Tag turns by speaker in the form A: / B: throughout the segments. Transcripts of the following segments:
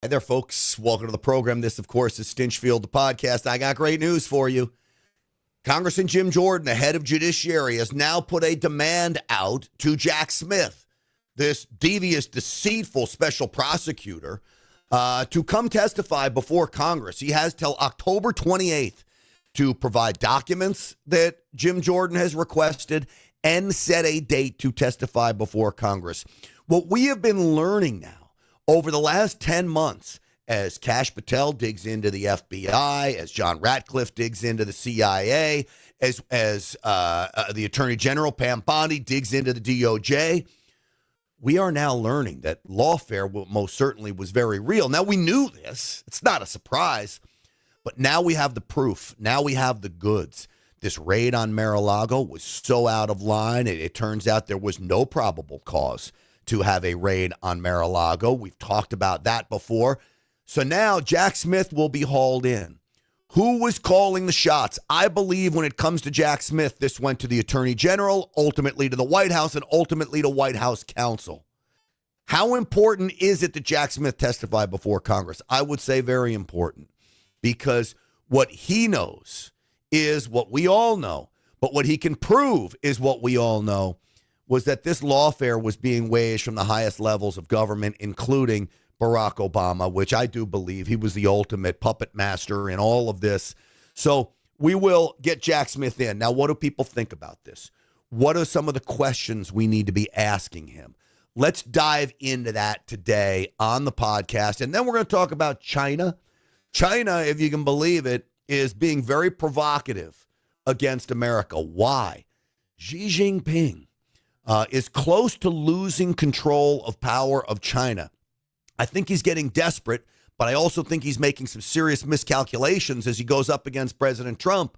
A: Hi there, folks. Welcome to the program. This, of course, is Stinchfield, the podcast. I got great news for you. Congressman Jim Jordan, the head of judiciary, has now put a demand out to Jack Smith, this devious, deceitful special prosecutor, to come testify before Congress. He has till October 28th to provide documents that Jim Jordan has requested and set a date to testify before Congress. What we have been learning now over the last 10 months, as Kash Patel digs into the FBI, as John Ratcliffe digs into the CIA, as the Attorney General Pam Bondi digs into the DOJ, we are now learning that lawfare most certainly was very real. Now, we knew this. It's not a surprise. But now we have the proof. Now we have the goods. This raid on Mar-a-Lago was so out of line. It turns out there was no probable cause to have a raid on Mar-a-Lago. We've talked about that before. So now Jack Smith will be hauled in. Who was calling the shots? I believe when it comes to Jack Smith, this went to the Attorney General, ultimately to the White House, and ultimately to White House counsel. How important is it that Jack Smith testify before Congress? I would say very important, because what he knows is what we all know, but what he can prove is what we all know, was that this lawfare was being waged from the highest levels of government, including Barack Obama, which I do believe he was the ultimate puppet master in all of this. So we will get Jack Smith in. Now, what do people think about this? What are some of the questions we need to be asking him? Let's dive into that today on the podcast. And then we're going to talk about China. China, if you can believe it, is being very provocative against America. Why? Xi Jinping is close to losing control of power of China. I think he's getting desperate, but I also think he's making some serious miscalculations as he goes up against President Trump,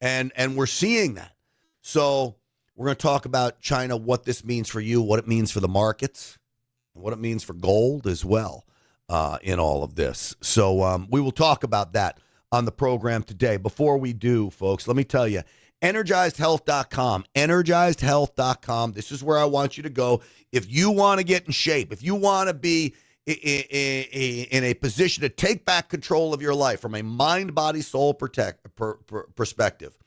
A: and we're seeing that. So we're going to talk about China, what this means for you, what it means for the markets, and what it means for gold as well in all of this. So we will talk about that on the program today. Before we do, folks, let me tell you, EnergizedHealth.com, EnergizedHealth.com. This is where I want you to go. If you want to get in shape, if you want to be in a position to take back control of your life from a mind, body, soul perspective,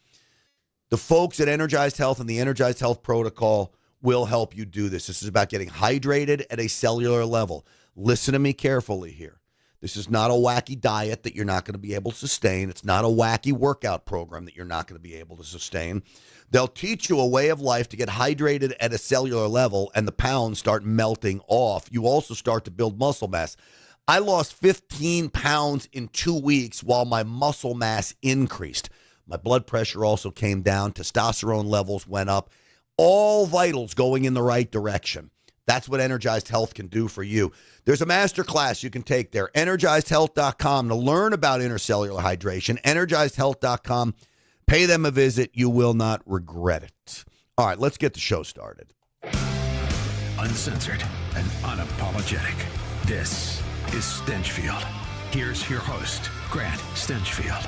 A: the folks at Energized Health and the Energized Health Protocol will help you do this. This is about getting hydrated at a cellular level. Listen to me carefully here. This is not a wacky diet that you're not going to be able to sustain. It's not a wacky workout program that you're not going to be able to sustain. They'll teach you a way of life to get hydrated at a cellular level, and the pounds start melting off. You also start to build muscle mass. I lost 15 pounds in 2 weeks while my muscle mass increased. My blood pressure also came down. Testosterone levels went up. All vitals going in the right direction. That's what Energized Health can do for you. There's a master class you can take there. EnergizedHealth.com to learn about intercellular hydration. EnergizedHealth.com. Pay them a visit. You will not regret it. All right, let's get the show started.
B: Uncensored and unapologetic. This is Stinchfield. Here's your host, Grant Stinchfield.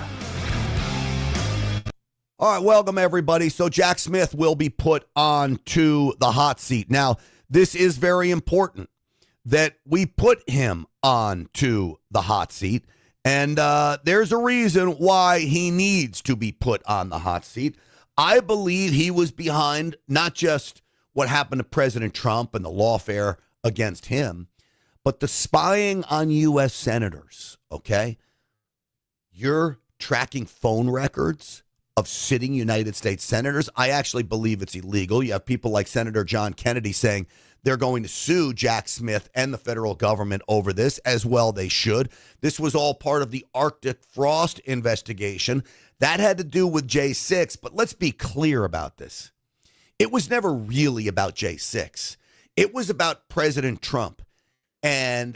A: All right, welcome, everybody. So Jack Smith will be put onto the hot seat. Now, this is very important that we put him onto the hot seat. And there's a reason why he needs to be put on the hot seat. I believe he was behind not just what happened to President Trump and the lawfare against him, but the spying on U.S. senators, okay? You're tracking phone records of sitting United States senators. I actually believe it's illegal. You have people like Senator John Kennedy saying they're going to sue Jack Smith and the federal government over this, as well they should. This was all part of the Arctic frost investigation. That had to do with J6, but let's be clear about this. It was never really about J6. It was about President Trump and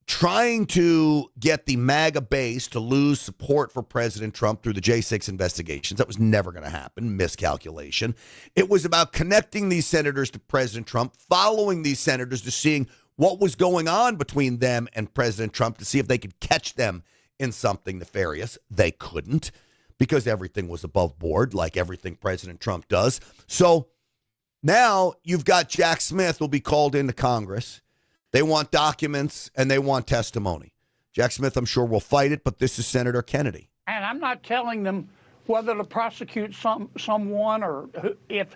A: trying to get the MAGA base to lose support for President Trump through the J6 investigations. That was never going to happen. Miscalculation. It was about connecting these senators to President Trump, following these senators to seeing what was going on between them and President Trump to see if they could catch them in something nefarious. They couldn't, because everything was above board, like everything President Trump does. So now you've got Jack Smith will be called into Congress. They want documents and they want testimony. Jack Smith, I'm sure, will fight it, but this is Senator Kennedy.
C: And I'm not telling them whether to prosecute someone or if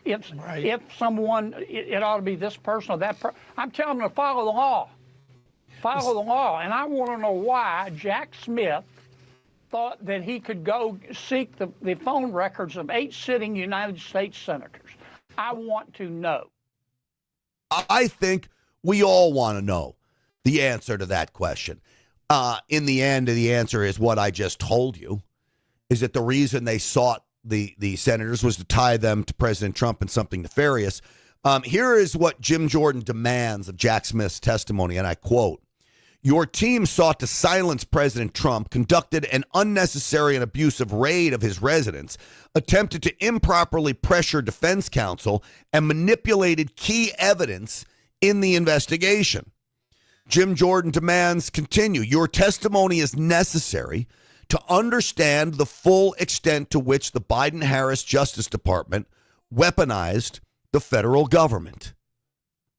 C: someone, it ought to be this person or that person. I'm telling them to follow the law. Follow the law. And I want to know why Jack Smith thought that he could go seek the phone records of 8 sitting United States senators. I want to know.
A: I think we all want to know the answer to that question. In the end, the answer is what I just told you, is that the reason they sought the senators was to tie them to President Trump in something nefarious. Here is what Jim Jordan demands of Jack Smith's testimony, and I quote, "Your team sought to silence President Trump, conducted an unnecessary and abusive raid of his residence, attempted to improperly pressure defense counsel, and manipulated key evidence in the investigation." Jim Jordan demands continue. "Your testimony is necessary to understand the full extent to which the Biden-Harris Justice Department weaponized the federal government."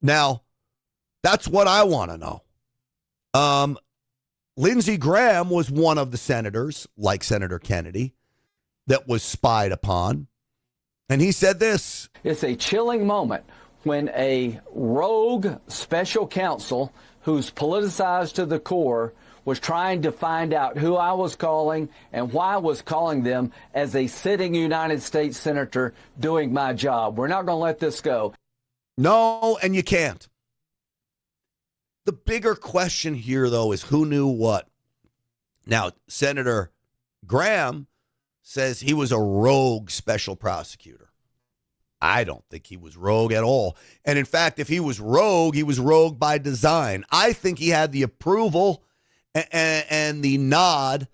A: Now, that's what I want to know. Lindsey Graham was one of the senators, like Senator Kennedy, that was spied upon. And he said this.
D: "It's a chilling moment when a rogue special counsel who's politicized to the core was trying to find out who I was calling and why I was calling them as a sitting United States senator doing my job. We're not going to let this go."
A: No, and you can't. The bigger question here, though, is who knew what. Now, Senator Graham says he was a rogue special prosecutor. I don't think he was rogue at all. And in fact, if he was rogue by design. I think he had the approval and the nod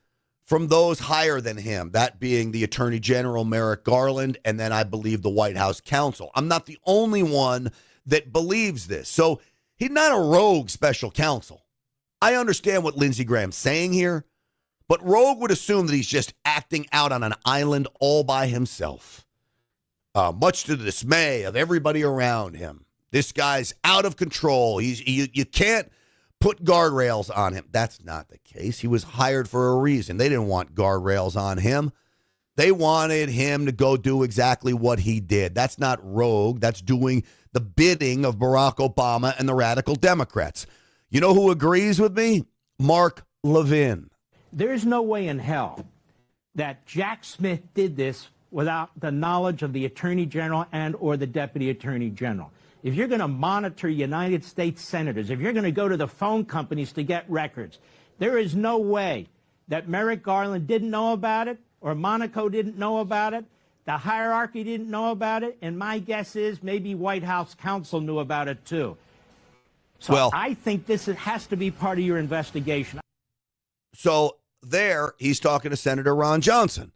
A: from those higher than him, that being the Attorney General Merrick Garland, and then I believe the White House counsel. I'm not the only one that believes this. So he's not a rogue special counsel. I understand what Lindsey Graham's saying here, but rogue would assume that he's just acting out on an island all by himself. Much to the dismay of everybody around him. This guy's out of control. You can't put guardrails on him. That's not the case. He was hired for a reason. They didn't want guardrails on him. They wanted him to go do exactly what he did. That's not rogue. That's doing the bidding of Barack Obama and the radical Democrats. You know who agrees with me? Mark Levin.
E: There's no way in hell that Jack Smith did this without the knowledge of the Attorney General and or the Deputy Attorney General. If you're going to monitor United States senators, if you're going to go to the phone companies to get records, there is no way that Merrick Garland didn't know about it or Monaco didn't know about it. The hierarchy didn't know about it. And my guess is maybe White House counsel knew about it, too. So I think this has to be part of your investigation.
A: So there he's talking to Senator Ron Johnson.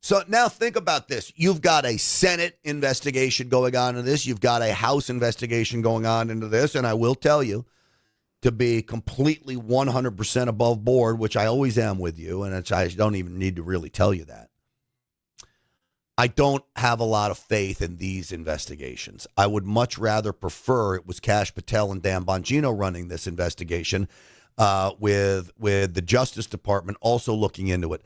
A: So now think about this. You've got a Senate investigation going on into this. You've got a House investigation going on into this. And I will tell you, to be completely 100% above board, which I always am with you, and I don't even need to really tell you that, I don't have a lot of faith in these investigations. I would much rather prefer it was Kash Patel and Dan Bongino running this investigation with the Justice Department also looking into it.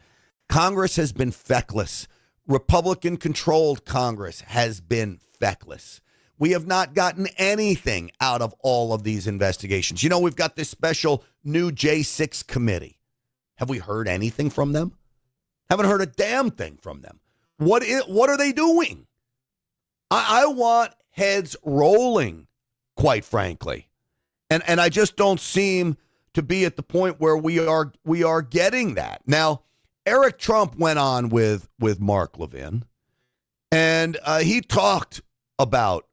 A: Congress has been feckless. Republican-controlled Congress has been feckless. We have not gotten anything out of all of these investigations. You know, we've got this special new J6 committee. Have we heard anything from them? Haven't heard a damn thing from them. What are they doing? I want heads rolling, quite frankly. And I just don't seem to be at the point where we are getting that. Now, Eric Trump went on with Mark Levin, and he talked about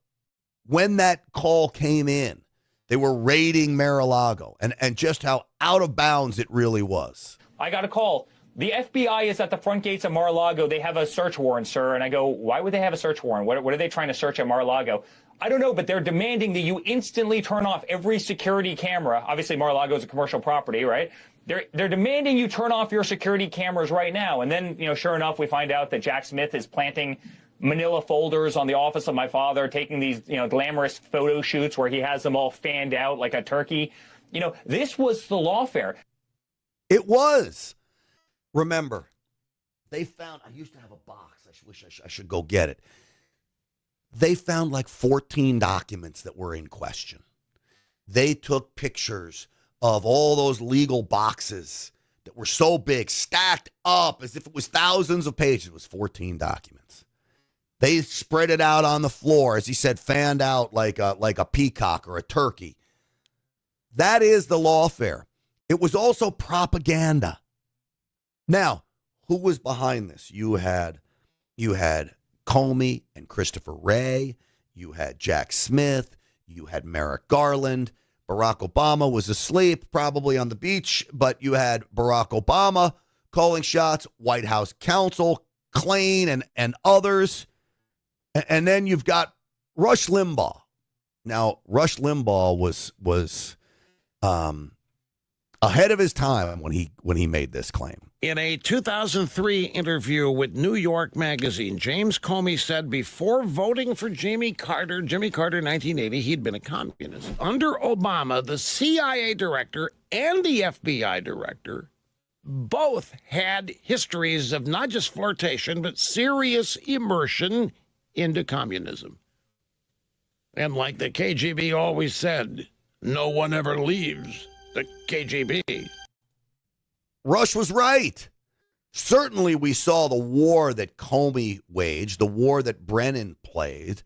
A: when that call came in. They were raiding Mar-a-Lago, and just how out of bounds it really was.
F: I got a call. The FBI is at the front gates of Mar-a-Lago. They have a search warrant, sir. And I go, why would they have a search warrant? What are they trying to search at Mar-a-Lago? I don't know, but they're demanding that you instantly turn off every security camera. Obviously, Mar-a-Lago is a commercial property, right? They're demanding you turn off your security cameras right now. And then, sure enough, we find out that Jack Smith is planting manila folders on the office of my father, taking these, glamorous photo shoots where he has them all fanned out like a turkey. This was the lawfare.
A: It was. Remember, they found, I used to have a box. I wish I should go get it. They found like 14 documents that were in question. They took pictures of all those legal boxes that were so big, stacked up as if it was thousands of pages. It was 14 documents. They spread it out on the floor, as he said, fanned out like a peacock or a turkey. That is the lawfare. It was also propaganda. Now, who was behind this? You had Comey and Christopher Wray. You had Jack Smith. You had Merrick Garland. Barack Obama was asleep, probably on the beach, but you had Barack Obama calling shots, White House counsel, Klain, and others. And then you've got Rush Limbaugh. Now, Rush Limbaugh was ahead of his time when he made this claim.
G: In a 2003 interview with New York Magazine, James Comey said before voting for Jimmy Carter, 1980, he'd been a communist. Under Obama, the CIA director and the FBI director both had histories of not just flirtation, but serious immersion into communism. And like the KGB always said, no one ever leaves the KGB.
A: Rush was right. Certainly we saw the war that Comey waged, the war that Brennan played.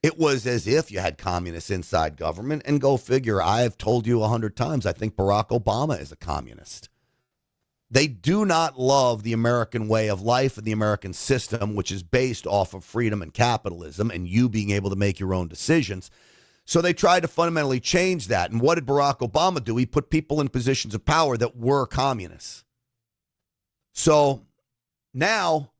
A: It was as if you had communists inside government, and go figure, I've told you 100 times, I think Barack Obama is a communist. They do not love the American way of life and the American system, which is based off of freedom and capitalism and you being able to make your own decisions. So they tried to fundamentally change that. And what did Barack Obama do? He put people in positions of power that were communists. So now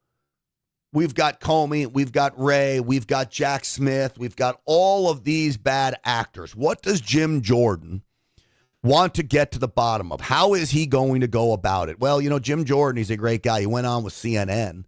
A: we've got Comey, we've got Wray, we've got Jack Smith, we've got all of these bad actors. What does Jim Jordan want to get to the bottom of? How is he going to go about it? Well, Jim Jordan, he's a great guy. He went on with CNN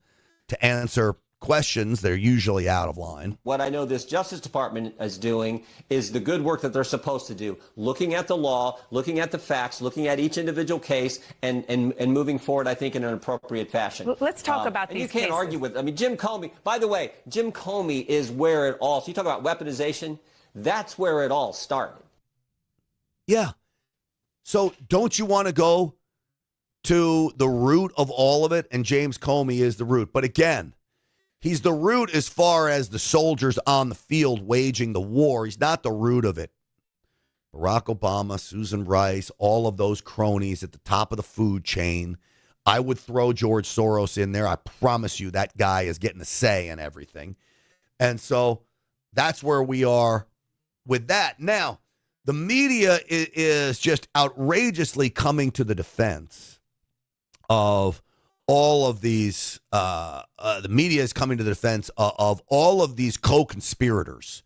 A: to answer questions that are usually out of line.
H: What I know this Justice Department is doing is the good work that they're supposed to do, looking at the law, looking at the facts, looking at each individual case, and moving forward, I think, in an appropriate fashion.
I: Let's talk about these
H: cases. You can't argue with, Jim Comey, by the way, Jim Comey is where it all, so you talk about weaponization, that's where it all started.
A: Yeah. So don't you want to go to the root of all of it? And James Comey is the root. But again, he's the root as far as the soldiers on the field waging the war. He's not the root of it. Barack Obama, Susan Rice, all of those cronies at the top of the food chain. I would throw George Soros in there. I promise you that guy is getting a say in everything. And so that's where we are with that. Now, the media is just outrageously coming to the defense of all of these. The media is coming to the defense of all of these co-conspirators,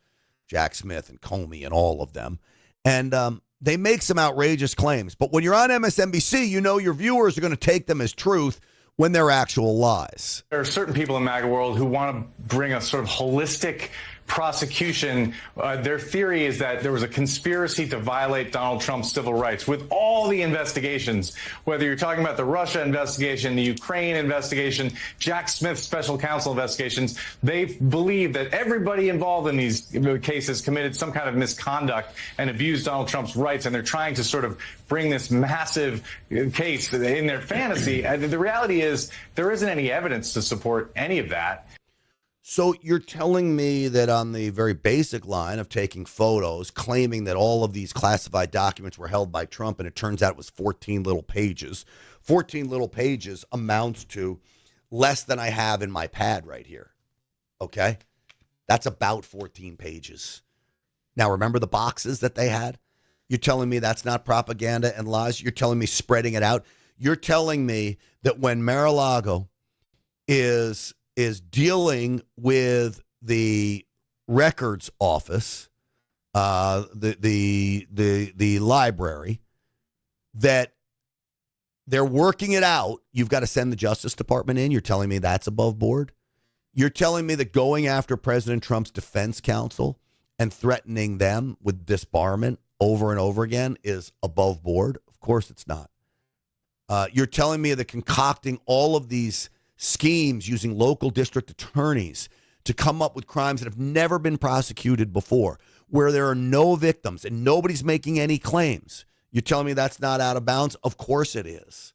A: Jack Smith and Comey and all of them. And they make some outrageous claims. But when you're on MSNBC, your viewers are going to take them as truth when they're actual lies.
J: There are certain people in MAGA world who want to bring a sort of holistic prosecution. Their theory is that there was a conspiracy to violate Donald Trump's civil rights with all the investigations, whether you're talking about the Russia investigation, the Ukraine investigation, Jack Smith's special counsel investigations. They believe that everybody involved in these cases committed some kind of misconduct and abused Donald Trump's rights, and they're trying to sort of bring this massive case in their fantasy. The reality is there isn't any evidence to support any of that.
A: So you're telling me that on the very basic line of taking photos, claiming that all of these classified documents were held by Trump, and it turns out it was 14 little pages. 14 little pages amounts to less than I have in my pad right here. Okay? That's about 14 pages. Now, remember the boxes that they had? You're telling me that's not propaganda and lies? You're telling me spreading it out? You're telling me that when Mar-a-Lago is dealing with the records office, the library, that they're working it out. You've got to send the Justice Department in. You're telling me that's above board? You're telling me that going after President Trump's defense counsel and threatening them with disbarment over and over again is above board? Of course it's not. You're telling me that concocting all of these schemes using local district attorneys to come up with crimes that have never been prosecuted before, where there are no victims and nobody's making any claims. You're telling me that's not out of bounds? Of course it is.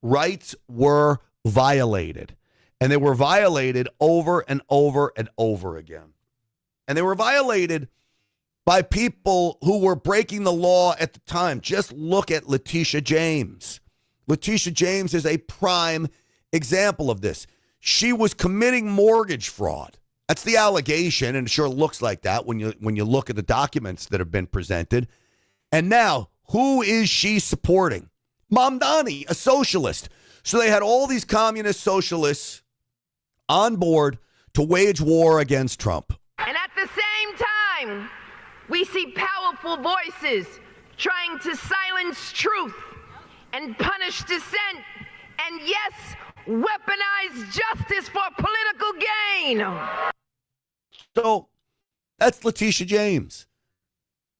A: Rights were violated, and they were violated over and over and over again. And they were violated by people who were breaking the law at the time. Just look at Letitia James. Letitia James is a prime example of this. She was committing mortgage fraud. That's the allegation, and it sure looks like that when you look at the documents that have been presented. And now, who is she supporting? Mamdani, a socialist. So they had all these communist socialists on board to wage war against Trump.
I: And at the same time, we see powerful voices trying to silence truth and punish dissent, and yes, weaponize justice for political gain.
A: So that's Letitia James.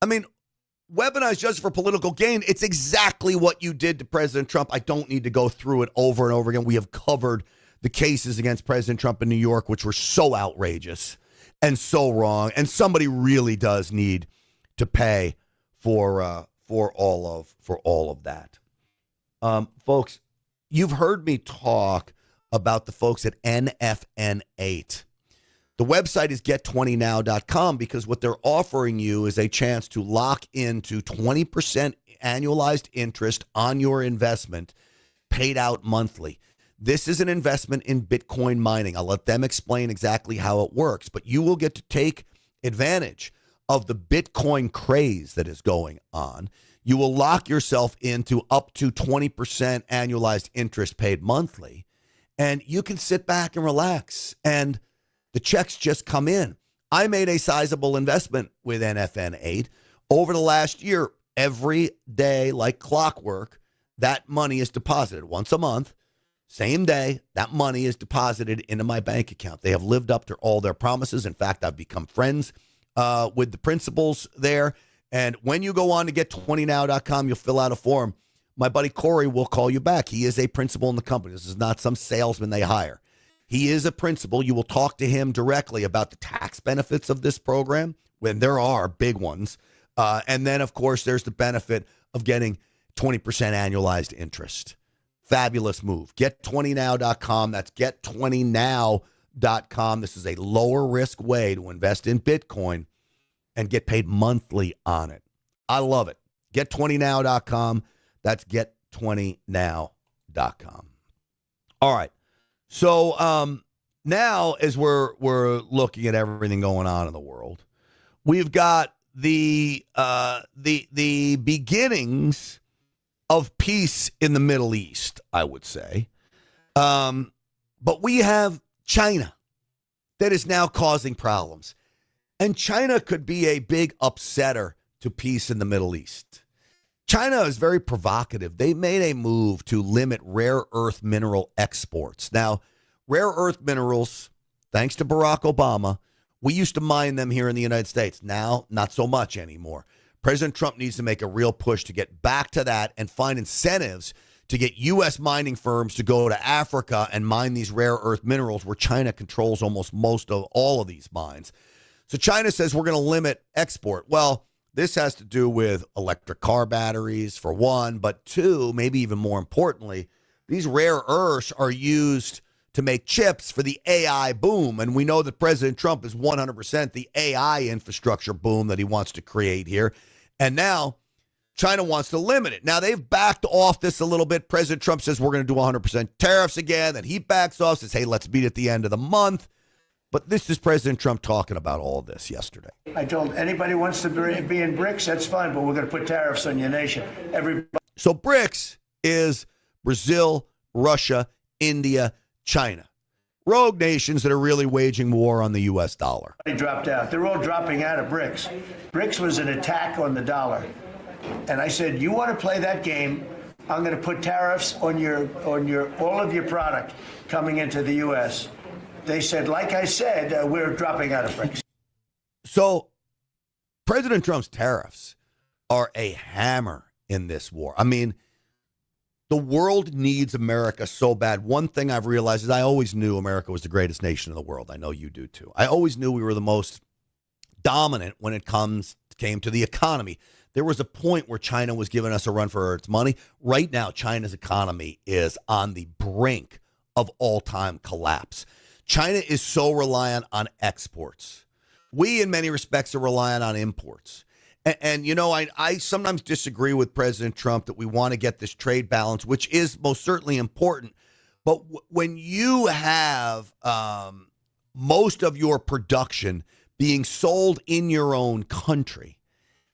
A: I mean, weaponize justice for political gain. It's exactly what you did to President Trump. I don't need to go through it over and over again. We have covered the cases against President Trump in New York, which were so outrageous and so wrong. And somebody really does need to pay for all of that. Folks, you've heard me talk about the folks at NFN8. The website is get20now.com because what they're offering you is a chance to lock into 20% annualized interest on your investment paid out monthly. This is an investment in Bitcoin mining. I'll let them explain exactly how it works, but you will get to take advantage of the Bitcoin craze that is going on. You will lock yourself into up to 20% annualized interest paid monthly, and you can sit back and relax, and the checks just come in. I made a sizable investment with NFN8 over the last year. Every day, like clockwork, that money is deposited once a month. Same day, that money is deposited into my bank account. They have lived up to all their promises. In fact, I've become friends with the principals there. And when you go on to get20now.com, you'll fill out a form. My buddy Corey will call you back. He is a principal in the company. This is not some salesman they hire. He is a principal. You will talk to him directly about the tax benefits of this program, when there are big ones. And then, of course, there's the benefit of getting 20% annualized interest. Fabulous move. Get20now.com. That's get20now.com. This is a lower risk way to invest in Bitcoin and get paid monthly on it. I love it. Get20now.com. That's get20now.com. All right. So now, as we're looking at everything going on in the world, we've got the beginnings of peace in the Middle East, I would say. But we have China that is now causing problems. And China could be a big upsetter to peace in the Middle East. China is very provocative. They made a move to limit rare earth mineral exports. Now, rare earth minerals, thanks to Barack Obama, we used to mine them here in the United States. Now, not so much anymore. President Trump needs to make a real push to get back to that and find incentives to get U.S. mining firms to go to Africa and mine these rare earth minerals where China controls almost most of all of these mines. So China says we're going to limit export. Well, this has to do with electric car batteries, for one, but two, maybe even more importantly, these rare earths are used to make chips for the AI boom. And we know that President Trump is 100% the AI infrastructure boom that he wants to create here. And now China wants to limit it. Now, they've backed off this a little bit. President Trump says we're going to do 100% tariffs again. Then he backs off, says, hey, let's meet at the end of the month. But this is President Trump talking about all of this yesterday.
K: I told anybody wants to be in BRICS, that's fine, but we're going to put tariffs on your nation. Everybody.
A: So BRICS is Brazil, Russia, India, China. Rogue nations that are really waging war on the U.S. dollar.
K: They dropped out. They're all dropping out of BRICS. BRICS was an attack on the dollar. And I said, you want to play that game, I'm going to put tariffs on all of your product coming into the U.S. They said, like I said, we're dropping out of BRICS.
A: So President Trump's tariffs are a hammer in this war. I mean, The world needs America so bad. One thing I've realized is I always knew America was the greatest nation in the world. I know you do too. I always knew we were the most dominant when it came to the economy. There was a point where China was giving us a run for its money. Right now, China's economy is on the brink of all-time collapse. China is so reliant on exports. We, in many respects, are reliant on imports. And you know, I sometimes disagree with President Trump that we want to get this trade balance, which is most certainly important. But when you have most of your production being sold in your own country,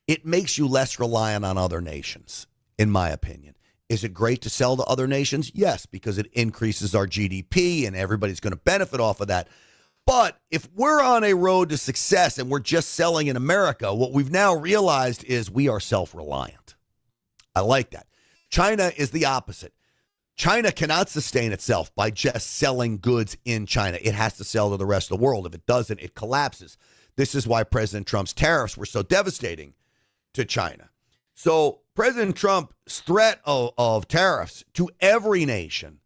A: it makes you less reliant on other nations, in my opinion. Is it great to sell to other nations? Yes, because it increases our GDP and everybody's going to benefit off of that. But if we're on a road to success and we're just selling in America, what we've now realized is we are self-reliant. I like that. China is the opposite. China cannot sustain itself by just selling goods in China. It has to sell to the rest of the world. If it doesn't, it collapses. This is why President Trump's tariffs were so devastating to China. So President Trump's threat of tariffs to every nation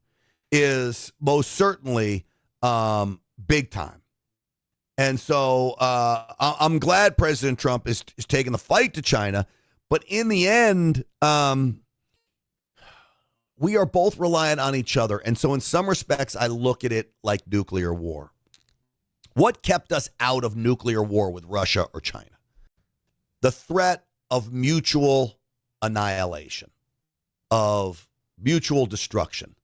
A: is most certainly big time. And so I'm glad President Trump is taking the fight to China. But in the end, we are both reliant on each other. And so in some respects, I look at it like nuclear war. What kept us out of nuclear war with Russia or China? The threat of mutual annihilation, of mutual destruction.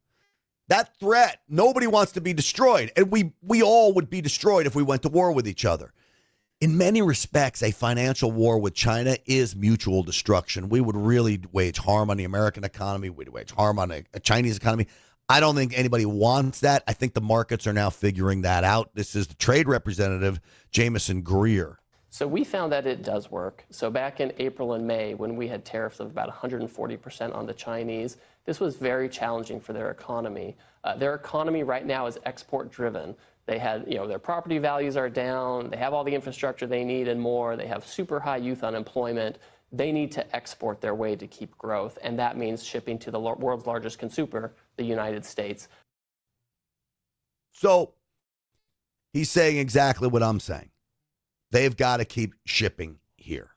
A: That threat, nobody wants to be destroyed. And we all would be destroyed if we went to war with each other. In many respects, a financial war with China is mutual destruction. We would really wage harm on the American economy. We'd wage harm on a Chinese economy. I don't think anybody wants that. I think the markets are now figuring that out. This is the trade representative, Jameson Greer.
L: So we found that it does work. So back in April and May, when we had tariffs of about 140% on the Chinese, this was very challenging for their economy. Their economy right now is export driven. They had, their property values are down. They have all the infrastructure they need and more. They have super high youth unemployment. They need to export their way to keep growth. And that means shipping to the world's largest consumer, the United States.
A: So he's saying exactly what I'm saying. They've got to keep shipping here.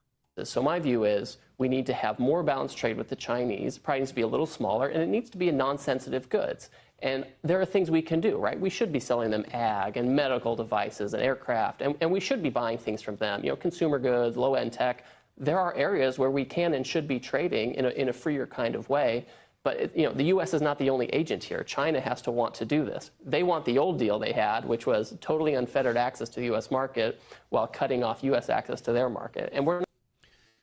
L: So my view is we need to have more balanced trade with the Chinese. Probably needs to be a little smaller, and it needs to be in non-sensitive goods. And there are things we can do, right? We should be selling them ag and medical devices and aircraft, and we should be buying things from them, consumer goods, low-end tech. There are areas where we can and should be trading in a freer kind of way. But the U.S. is not the only agent here. China has to want to do this. They want the old deal they had, which was totally unfettered access to the U.S. market while cutting off U.S. access to their market. And we're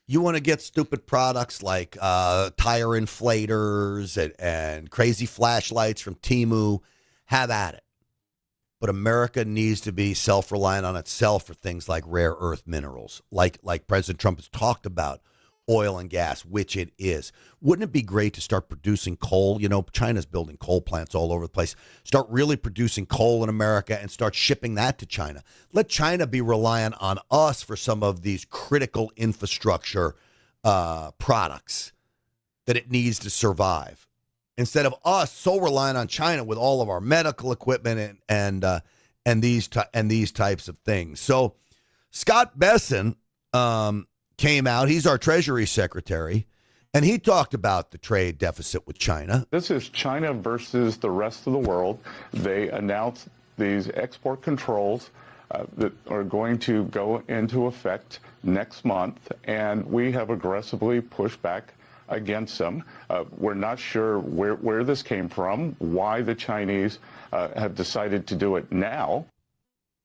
A: You want to get stupid products like tire inflators and crazy flashlights from Temu, have at it. But America needs to be self-reliant on itself for things like rare earth minerals, like President Trump has talked about. Oil and gas, which it is. Wouldn't it be great to start producing coal? China's building coal plants all over the place. Start really producing coal in America and start shipping that to China. Let China be reliant on us for some of these critical infrastructure products that it needs to survive. Instead of us so reliant on China with all of our medical equipment and these types of things. So Scott Besson came out. He's our Treasury Secretary, and he talked about the trade deficit with China.
M: This is China versus the rest of the world. They announced these export controls that are going to go into effect next month, and we have aggressively pushed back against them. We're not sure where this came from, why the Chinese have decided to do it now.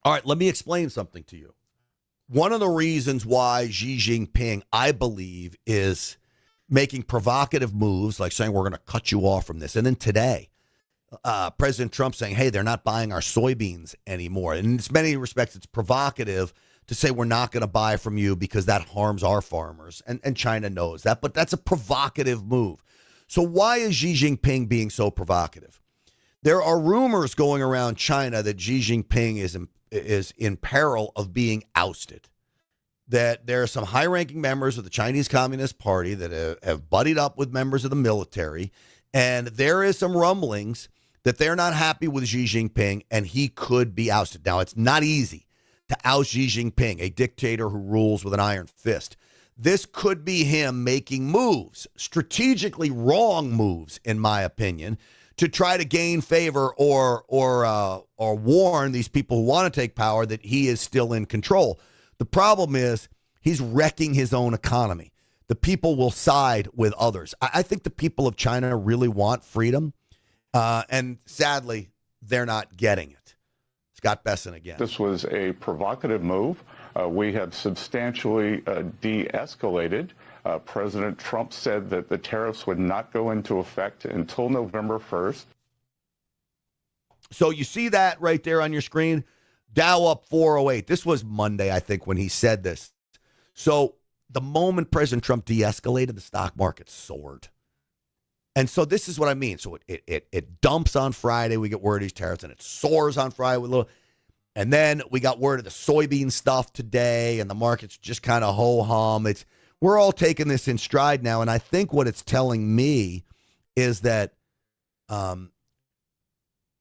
A: All right, let me explain something to you. One of the reasons why Xi Jinping, I believe, is making provocative moves, like saying we're going to cut you off from this. And then today, President Trump saying, hey, they're not buying our soybeans anymore. And in many respects, it's provocative to say we're not going to buy from you because that harms our farmers. And China knows that. But that's a provocative move. So why is Xi Jinping being so provocative? There are rumors going around China that Xi Jinping is in peril of being ousted, that there are some high-ranking members of the Chinese Communist Party that have buddied up with members of the military, And there is some rumblings that they're not happy with Xi Jinping and he could be ousted. Now, it's not easy to oust Xi Jinping, a dictator who rules with an iron fist. This could be him making moves, strategically wrong moves, in my opinion, to try to gain favor or warn these people who want to take power that he is still in control. The problem is he's wrecking his own economy. The people will side with others. I think the people of China really want freedom, and sadly, they're not getting it. Scott Besson again.
M: This was a provocative move. We have substantially de-escalated. President Trump said that the tariffs would not go into effect until November 1st.
A: So you see that right there on your screen? Dow up 408. This was Monday, I think, when he said this. So the moment President Trump de-escalated, the stock market soared. And so this is what I mean. So it dumps on Friday. We get word of these tariffs, and it soars on Friday with a little. And then we got word of the soybean stuff today, and the market's just kind of ho-hum. We're all taking this in stride now, and I think what it's telling me is that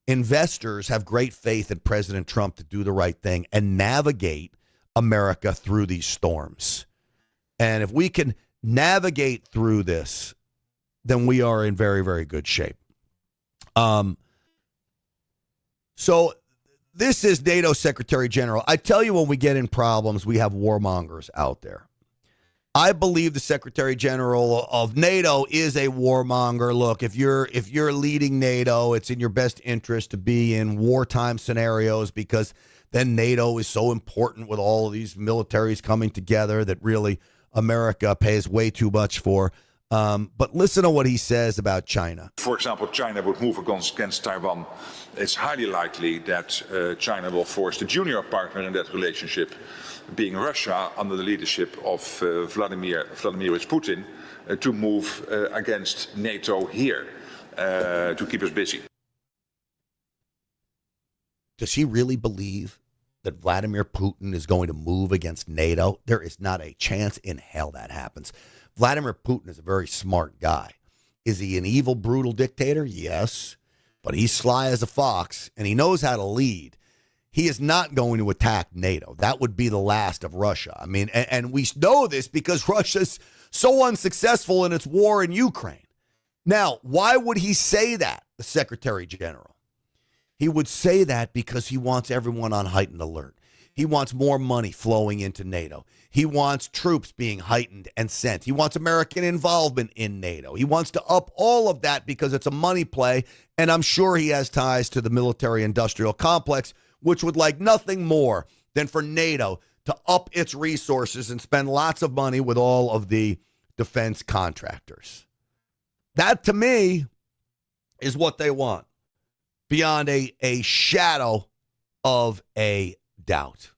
A: investors have great faith in President Trump to do the right thing and navigate America through these storms. And if we can navigate through this, then we are in very, very good shape. So this is NATO Secretary General. I tell you, when we get in problems, we have warmongers out there. I believe the Secretary General of NATO is a warmonger. Look, if you're leading NATO, it's in your best interest to be in wartime scenarios, because then NATO is so important with all of these militaries coming together that really America pays way too much for. But listen to what he says about China.
N: For example, China would move against Taiwan. It's highly likely that China will force the junior partner in that relationship, being Russia, under the leadership of Vladimir Putin, to move against NATO here to keep us busy.
A: Does he really believe that Vladimir Putin is going to move against NATO? There is not a chance in hell that happens. Vladimir Putin is a very smart guy. Is he an evil, brutal dictator? Yes. But he's sly as a fox, and he knows how to lead. He is not going to attack NATO. That would be the last of Russia. I mean, and we know this because Russia's so unsuccessful in its war in Ukraine. Now, why would he say that, the Secretary General? He would say that because he wants everyone on heightened alert. He wants more money flowing into NATO. He wants troops being heightened and sent. He wants American involvement in NATO. He wants to up all of that because it's a money play, and I'm sure he has ties to the military-industrial complex, which would like nothing more than for NATO to up its resources and spend lots of money with all of the defense contractors. That, to me, is what they want, beyond a shadow of a doubt.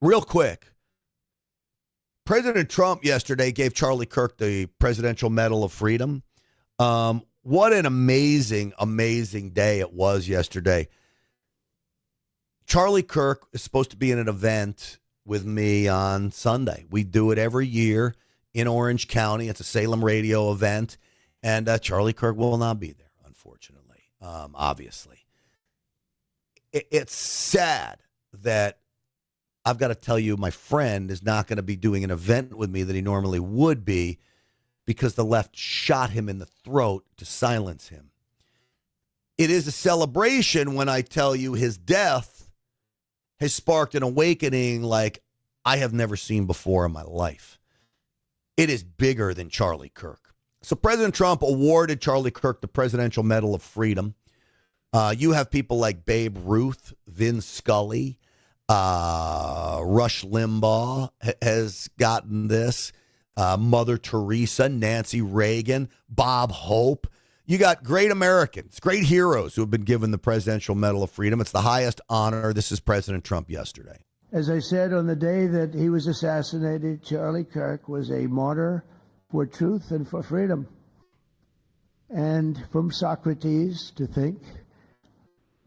A: Real quick, President Trump yesterday gave Charlie Kirk the Presidential Medal of Freedom. What an amazing, amazing day it was yesterday. Charlie Kirk is supposed to be in an event with me on Sunday. We do it every year in Orange County. It's a Salem radio event, and Charlie Kirk will not be there, unfortunately, obviously. It's sad that I've got to tell you my friend is not going to be doing an event with me that he normally would be because the left shot him in the throat to silence him. It is a celebration when I tell you his death has sparked an awakening like I have never seen before in my life. It is bigger than Charlie Kirk. So President Trump awarded Charlie Kirk the Presidential Medal of Freedom. You have people like Babe Ruth, Vin Scully, Rush Limbaugh has gotten this, Mother Teresa, Nancy Reagan, Bob Hope. You got great Americans, great heroes who have been given the Presidential Medal of Freedom. It's the highest honor. This is President Trump yesterday.
O: As I said on the day that he was assassinated, Charlie Kirk was a martyr for truth and for freedom. And from Socrates to think,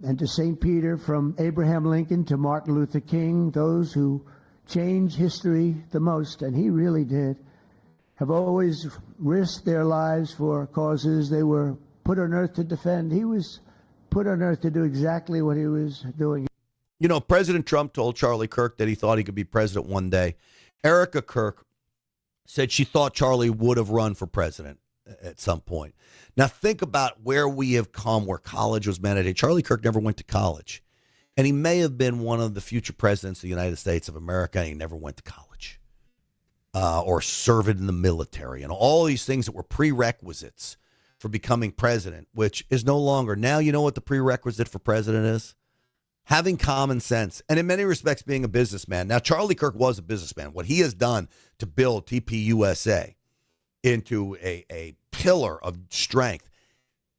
O: and to St. Peter, from Abraham Lincoln to Martin Luther King, those who changed history the most, and he really did, have always risked their lives for causes they were put on earth to defend. He was put on earth to do exactly what he was doing.
A: You know, President Trump told Charlie Kirk that he thought he could be president one day. Erica Kirk said she thought Charlie would have run for president at some point. Now, think about where we have come, where college was mandated. Charlie Kirk never went to college. And he may have been one of the future presidents of the United States of America, and he never went to college or served in the military. And all these things that were prerequisites for becoming president, which is no longer. Now you know what the prerequisite for president is? Having common sense, and in many respects being a businessman. Now, Charlie Kirk was a businessman. What he has done to build TPUSA into a pillar of strength.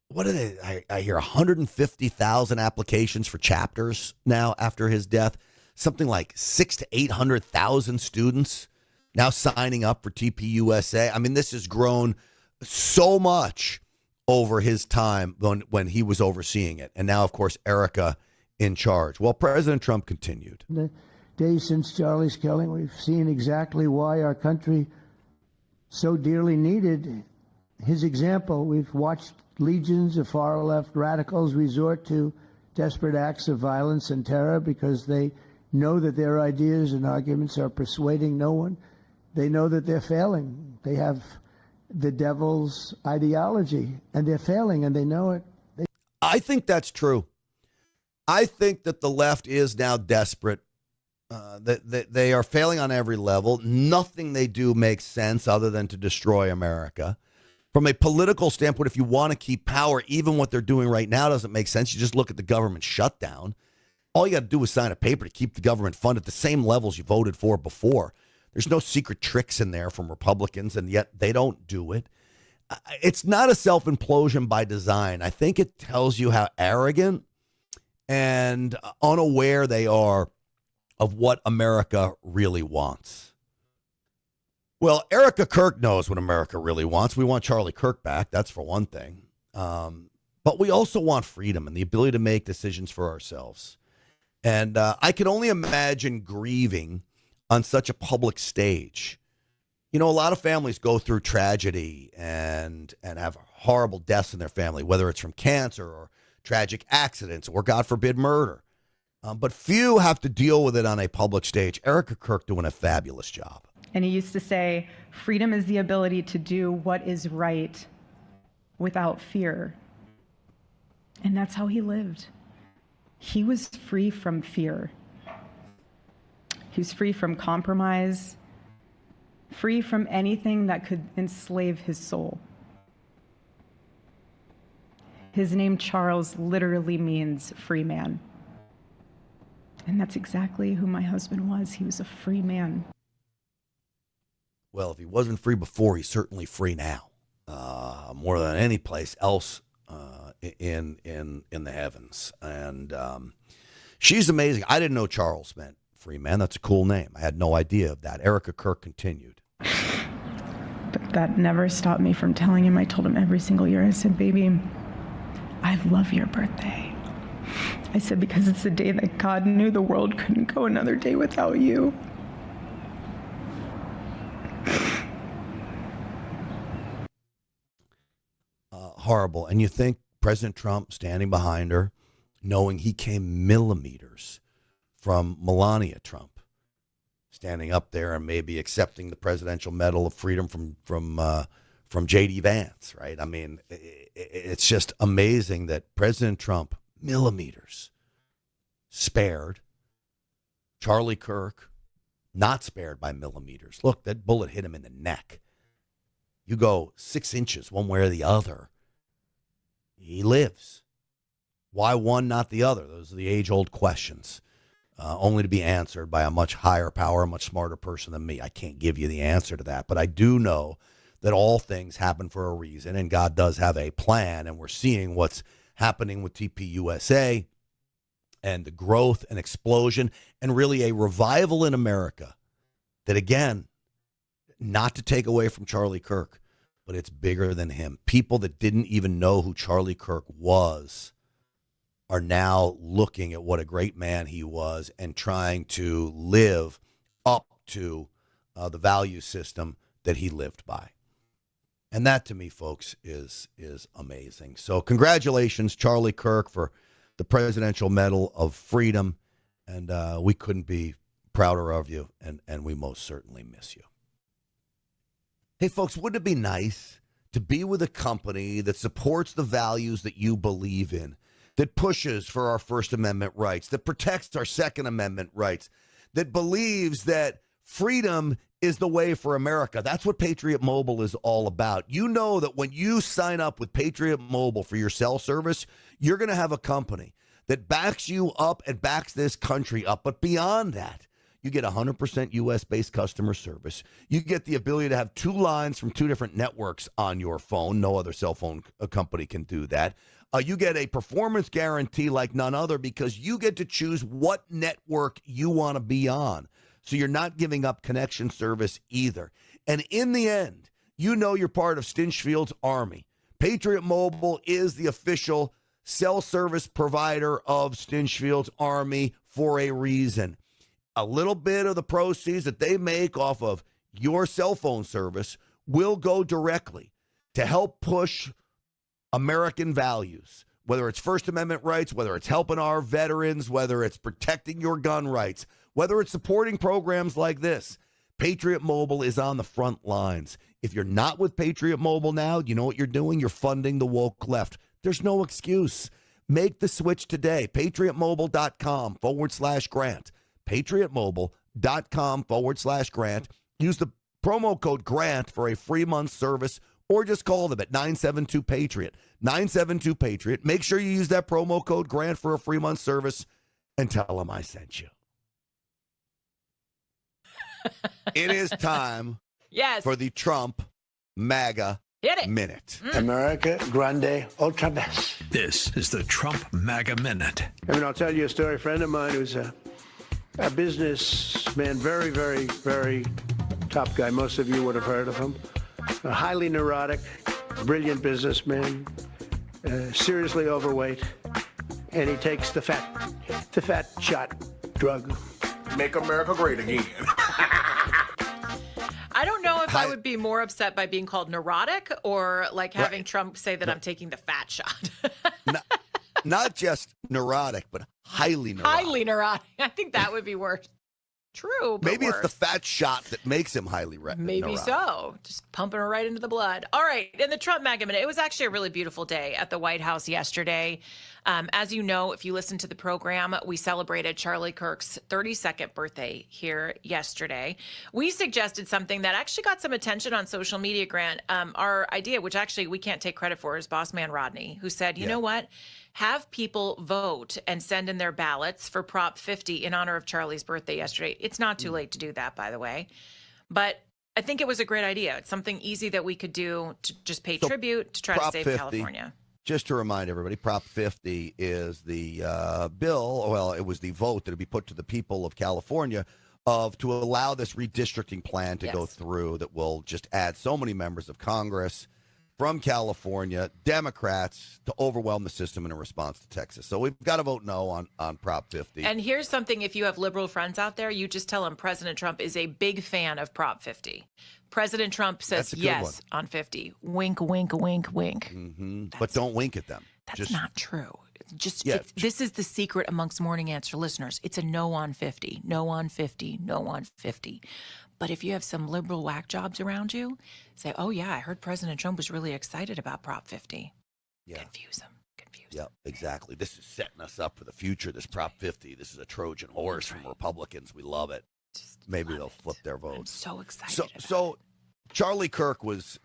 A: What are they? I hear 150,000 applications for chapters now after his death. Something like 600,000 to 800,000 students now signing up for TPUSA. I mean, this has grown so much over his time when he was overseeing it. And now, of course, Erica in charge. Well, President Trump continued.
O: The day since Charlie's killing, we've seen exactly why our country so dearly needed his example. We've watched legions of far-left radicals resort to desperate acts of violence and terror because they know that their ideas and arguments are persuading no one. They know that they're failing. They have the devil's ideology, and they're failing, and they know it.
A: I think that's true. I think that the left is now desperate. That they are failing on every level. Nothing they do makes sense other than to destroy America. From a political standpoint, if you want to keep power, even what they're doing right now doesn't make sense. You just look at the government shutdown. All you got to do is sign a paper to keep the government funded at the same levels you voted for before. There's no secret tricks in there from Republicans, and yet they don't do it. It's not a self-implosion by design. I think it tells you how arrogant and unaware they are of what America really wants. Well, Erica Kirk knows what America really wants. We want Charlie Kirk back. That's for one thing. But we also want freedom and the ability to make decisions for ourselves. And I can only imagine grieving on such a public stage. You know, a lot of families go through tragedy and have horrible deaths in their family, whether it's from cancer or tragic accidents or, God forbid, murder. But few have to deal with it on a public stage. Erica Kirk doing a fabulous job.
P: And he used to say, freedom is the ability to do what is right without fear. And that's how he lived. He was free from fear. He was free from compromise, free from anything that could enslave his soul. His name, Charles, literally means free man. And that's exactly who my husband was. He was a free man.
A: Well, if he wasn't free before, he's certainly free now, more than any place else in the heavens. And she's amazing. I didn't know Charles meant free man. That's a cool name. I had no idea of that. Erica Kirk continued.
P: But that never stopped me from telling him. I told him every single year, I said, baby, I love your birthday. I said, because it's the day that God knew the world couldn't go another day without you.
A: Horrible. And you think President Trump standing behind her, knowing he came millimeters from Melania Trump, standing up there and maybe accepting the Presidential Medal of Freedom from J.D. Vance, right? I mean, it's just amazing that President Trump, millimeters, spared. Charlie Kirk, not spared by millimeters. Look, that bullet hit him in the neck. You go 6 inches one way or the other, he lives. Why one, not the other? Those are the age-old questions, only to be answered by a much higher power, a much smarter person than me. I can't give you the answer to that, but I do know that all things happen for a reason, and God does have a plan, and we're seeing what's happening with TPUSA and the growth and explosion and really a revival in America that, again, not to take away from Charlie Kirk, but it's bigger than him. People that didn't even know who Charlie Kirk was are now looking at what a great man he was and trying to live up to the value system that he lived by. And that, to me, folks, is amazing. So congratulations, Charlie Kirk, for the Presidential Medal of Freedom. And we couldn't be prouder of you, and we most certainly miss you. Hey, folks, wouldn't it be nice to be with a company that supports the values that you believe in, that pushes for our First Amendment rights, that protects our Second Amendment rights, that believes that freedom is the way for America? That's what Patriot Mobile is all about. You know that when you sign up with Patriot Mobile for your cell service, you're going to have a company that backs you up and backs this country up. But beyond that, you get 100% U.S.-based customer service. You get the ability to have 2 lines from 2 different networks on your phone. No other cell phone company can do that. You get a performance guarantee like none other because you get to choose what network you want to be on. So you're not giving up connection service either. And in the end, you know you're part of Stinchfield's Army. Patriot Mobile is the official cell service provider of Stinchfield's Army for a reason. A little bit of the proceeds that they make off of your cell phone service will go directly to help push American values, whether it's First Amendment rights, whether it's helping our veterans, whether it's protecting your gun rights, whether it's supporting programs like this. Patriot Mobile is on the front lines. If you're not with Patriot Mobile now, you know what you're doing? You're funding the woke left. There's no excuse. Make the switch today. PatriotMobile.com/grant. PatriotMobile.com/grant. Use the promo code GRANT for a free month service, or just call them at 972-PATRIOT. 972-PATRIOT. Make sure you use that promo code GRANT for a free month service and tell them I sent you. It is time for the Trump MAGA Minute.
K: America Grande Ultra Best.
B: This is the Trump MAGA Minute.
K: I mean, I'll tell you a story. A friend of mine who's a businessman, very, very, very top guy. Most of you would have heard of him. A highly neurotic, brilliant businessman, seriously overweight, and he takes the fat shot drug.
Q: Make America great again.
R: I don't know if I would be more upset by being called neurotic or like having Trump say that I'm taking the fat shot.
A: Not just neurotic, but highly neurotic.
R: Highly neurotic. I think that would be worse. True, but
A: Maybe
R: worse.
A: it's the fat shot that makes him highly neurotic.
R: Maybe so. Just pumping her right into the blood. All right. In the Trump MAGA Minute, it was actually a really beautiful day at the White House yesterday. As you know, if you listened to the program, we celebrated Charlie Kirk's 32nd birthday here yesterday. We suggested something that actually got some attention on social media, Grant. Our idea, which actually we can't take credit for, is boss man Rodney, who said, you know what? Have people vote and send in their ballots for Prop 50 in honor of Charlie's birthday yesterday. It's not too late to do that, by the way. But I think it was a great idea. It's something easy that we could do to just pay tribute to try to save
A: 50,
R: California.
A: Just to remind everybody, Prop 50 is the bill, well, it was the vote that would be put to the people of California to allow this redistricting plan to go through that will just add so many members of Congress from California, Democrats, to overwhelm the system in a response to Texas. So we've got to vote no on Prop 50.
R: And here's something, if you have liberal friends out there, you just tell them President Trump is a big fan of Prop 50. President Trump says yes on 50. Wink, wink, wink, wink.
A: Mm-hmm. But don't wink at them.
R: That's not true. This is the secret amongst Morning Answer listeners. It's a no on 50, no on 50, no on 50. But if you have some liberal whack jobs around you, say, oh, yeah, I heard President Trump was really excited about Prop 50.
A: Yeah.
R: Confuse them.
A: Yeah, exactly. This is setting us up for the future, this Prop 50. This is a Trojan horse from Republicans. We love it. Maybe they'll flip their votes. I'm
R: so excited.
A: So Charlie Kirk was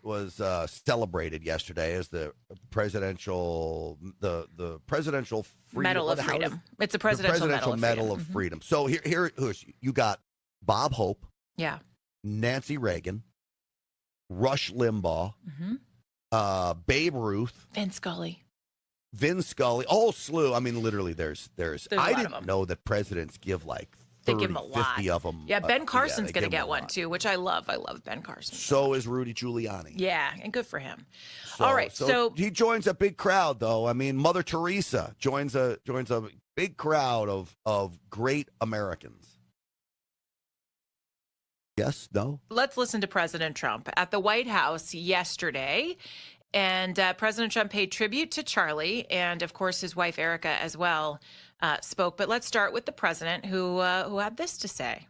A: celebrated yesterday as the presidential
R: Medal of Freedom. It's a presidential
A: Medal of Freedom. So here you got Bob Hope.
R: Yeah.
A: Nancy Reagan, Rush Limbaugh, Babe Ruth,
R: Vin Scully,
A: whole slew. I mean, literally, there's. I didn't know that presidents give like 30,
R: they give them a lot.
A: 50 of them.
R: Yeah, Ben Carson's going to get one too, which I love. I love Ben Carson.
A: So is Rudy Giuliani.
R: Yeah, and good for him. All right, so
A: he joins a big crowd, though. I mean, Mother Teresa joins a big crowd of great Americans. guess? No?
R: Let's listen to President Trump at the White House yesterday. And President Trump paid tribute to Charlie, and of course his wife Erica as well spoke. But let's start with the president, who had this to say.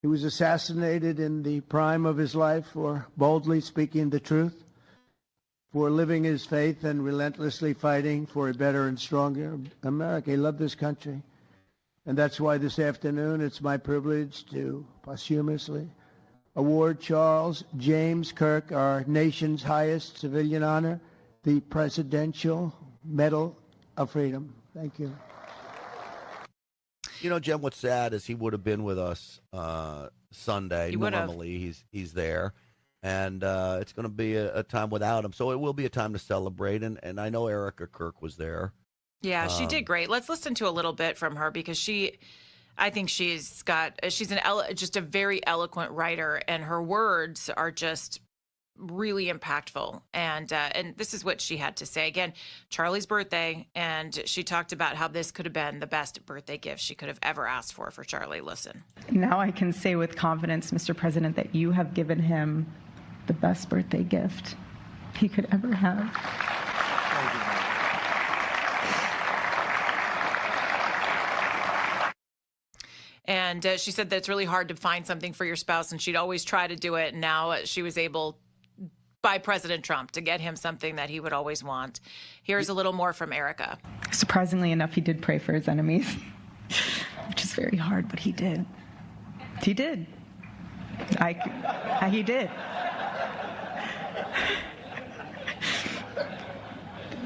O: He was assassinated in the prime of his life for boldly speaking the truth, for living his faith and relentlessly fighting for a better and stronger America. He loved this country. And that's why this afternoon it's my privilege to posthumously award Charles James Kirk, our nation's highest civilian honor, the Presidential Medal of Freedom. Thank you.
A: You know, Jen, what's sad is he would have been with us Sunday.
R: He would have.
A: Normally he's there. And it's going to be a time without him. So it will be a time to celebrate. And I know Erica Kirk was there.
R: Yeah, she did great. Let's listen to a little bit from her because I think she's just a very eloquent writer, and her words are just really impactful. And this is what she had to say. Again, Charlie's birthday, and she talked about how this could have been the best birthday gift she could have ever asked for Charlie. Listen.
P: Now I can say with confidence, Mr. President, that you have given him the best birthday gift he could ever have.
R: And she said that it's really hard to find something for your spouse, and she'd always try to do it. And now she was able, by President Trump, to get him something that he would always want. Here's a little more from Erica.
P: Surprisingly enough, he did pray for his enemies, which is very hard, but he did. He did. He did.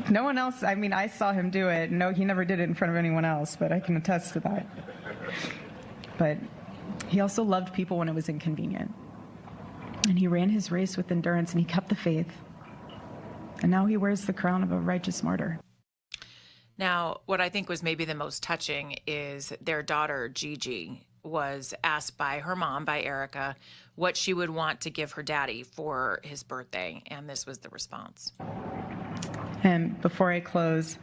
P: No one else, I saw him do it. No, he never did it in front of anyone else, but I can attest to that. But he also loved people when it was inconvenient. And he ran his race with endurance, and he kept the faith. And now he wears the crown of a righteous martyr.
R: Now, what I think was maybe the most touching is their daughter, Gigi, was asked by her mom, by Erica, what she would want to give her daddy for his birthday. And this was the response.
P: And before I close,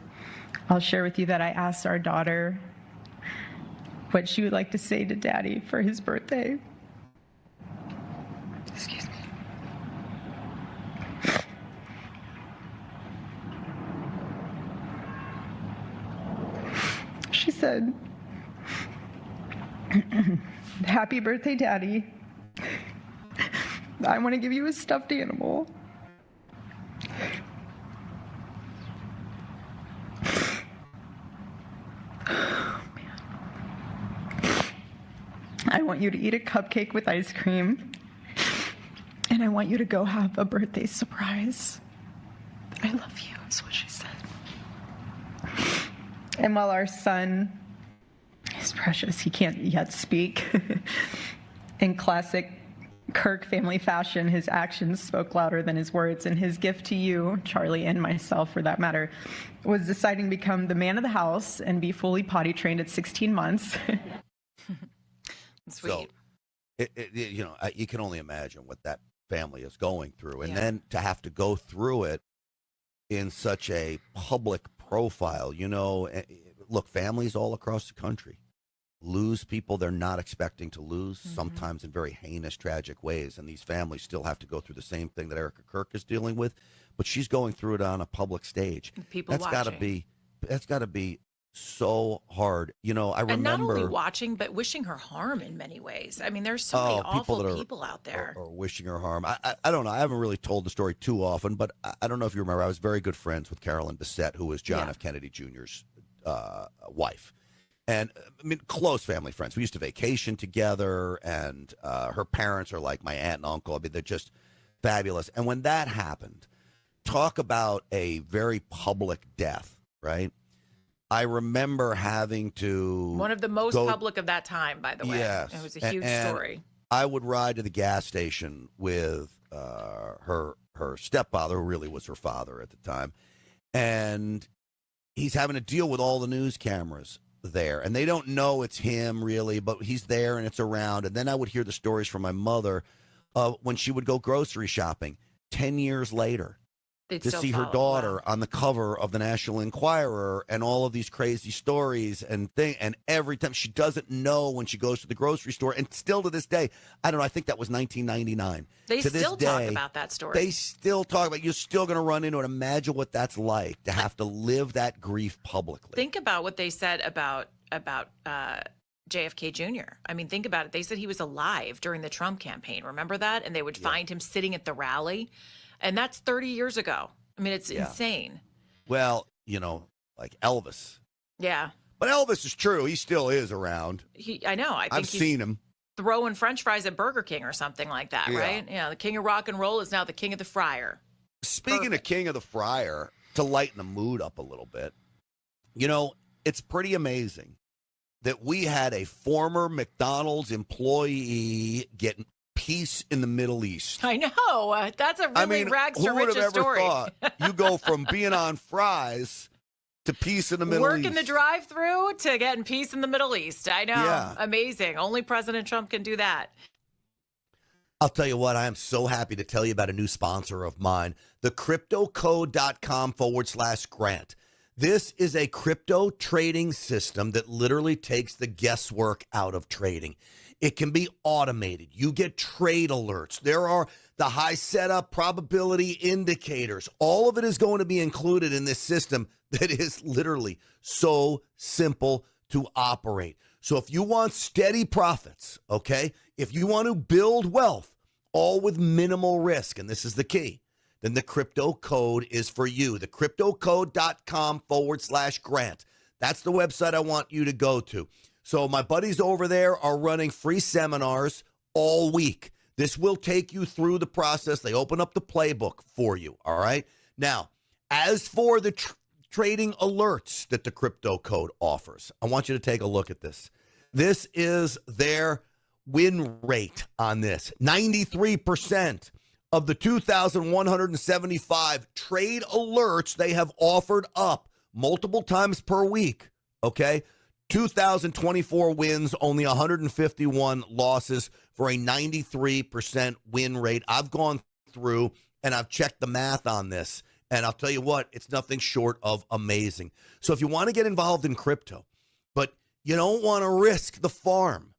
P: I'll share with you that I asked our daughter what she would like to say to Daddy for his birthday. Excuse me. She said, "Happy birthday, Daddy. I want to give you a stuffed animal. I want you to eat a cupcake with ice cream, and I want you to go have a birthday surprise. I love you," is what she said. And while our son is precious, he can't yet speak, in classic Kirk family fashion, his actions spoke louder than his words, and his gift to you, Charlie, and myself for that matter, was deciding to become the man of the house and be fully potty trained at 16 months.
R: Sweet.
A: So, you can only imagine what that family is going through. And then to have to go through it in such a public profile, look, families all across the country lose people they're not expecting to lose, sometimes in very heinous, tragic ways. And these families still have to go through the same thing that Erica Kirk is dealing with. But she's going through it on a public stage.
R: People watching.
A: That's got to be so hard. I remember.
R: And not only watching, but wishing her harm in many ways. There's so many awful people out there.
A: Or wishing her harm. I don't know. I haven't really told the story too often, but I don't know if you remember. I was very good friends with Carolyn Bessette, who was John F. Kennedy Jr.'s wife. And, close family friends. We used to vacation together, and her parents are like my aunt and uncle. They're just fabulous. And when that happened, talk about a very public death, right? I remember having to...
R: One of the most public of that time, by the way.
A: Yes.
R: It was a huge story.
A: I would ride to the gas station with her stepfather, who really was her father at the time. And he's having to deal with all the news cameras there. And they don't know it's him, really, but he's there and it's around. And then I would hear the stories from my mother when she would go grocery shopping 10 years later.
R: They'd
A: to
R: still
A: see her
R: follow.
A: daughter
R: Wow.
A: on the cover of the National Enquirer and all of these crazy stories and every time she doesn't know when she goes to the grocery store, and still to this day, I don't know, I think that was 1999.
R: They
A: to this
R: still talk
A: day,
R: about that story.
A: They still talk about, you're still going to run into it. Imagine what that's like to have to live that grief publicly.
R: Think about what they said about JFK Jr. I mean, think about it. They said he was alive during the Trump campaign. Remember that? And they would find him sitting at the rally. And that's 30 years ago. I mean, it's insane.
A: Well, you know, like Elvis.
R: Yeah.
A: But Elvis is true. He still is around.
R: I know. I think
A: I've seen him.
R: Throwing French fries at Burger King or something like that, right? Yeah. The king of rock and roll is now the king of the fryer.
A: Speaking of king of the fryer, to lighten the mood up a little bit, you know, it's pretty amazing that we had a former McDonald's employee get peace in the Middle East.
R: I know. That's a really rags to
A: who would
R: riches
A: have ever
R: story.
A: thought you go from being on fries to peace in the Middle East?
R: Working the drive-through to getting peace in the Middle East. I know.
A: Yeah.
R: Amazing. Only President Trump can do that.
A: I'll tell you what, I am so happy to tell you about a new sponsor of mine, the cryptocode.com/grant. This is a crypto trading system that literally takes the guesswork out of trading. It can be automated. You get trade alerts. There are the high setup probability indicators. All of it is going to be included in this system that is literally so simple to operate. So if you want steady profits, okay, if you want to build wealth, all with minimal risk, and this is the key, then the crypto code is for you. The cryptocode.com/grant. That's the website I want you to go to. So my buddies over there are running free seminars all week. This will take you through the process. They open up the playbook for you, all right? Now, as for the trading alerts that the crypto code offers, I want you to take a look at this. This is their win rate on this. 93% of the 2,175 trade alerts they have offered up multiple times per week, okay? 2,024 wins, only 151 losses for a 93% win rate. I've gone through and I've checked the math on this, and I'll tell you what, it's nothing short of amazing. So if you want to get involved in crypto, but you don't want to risk the farm,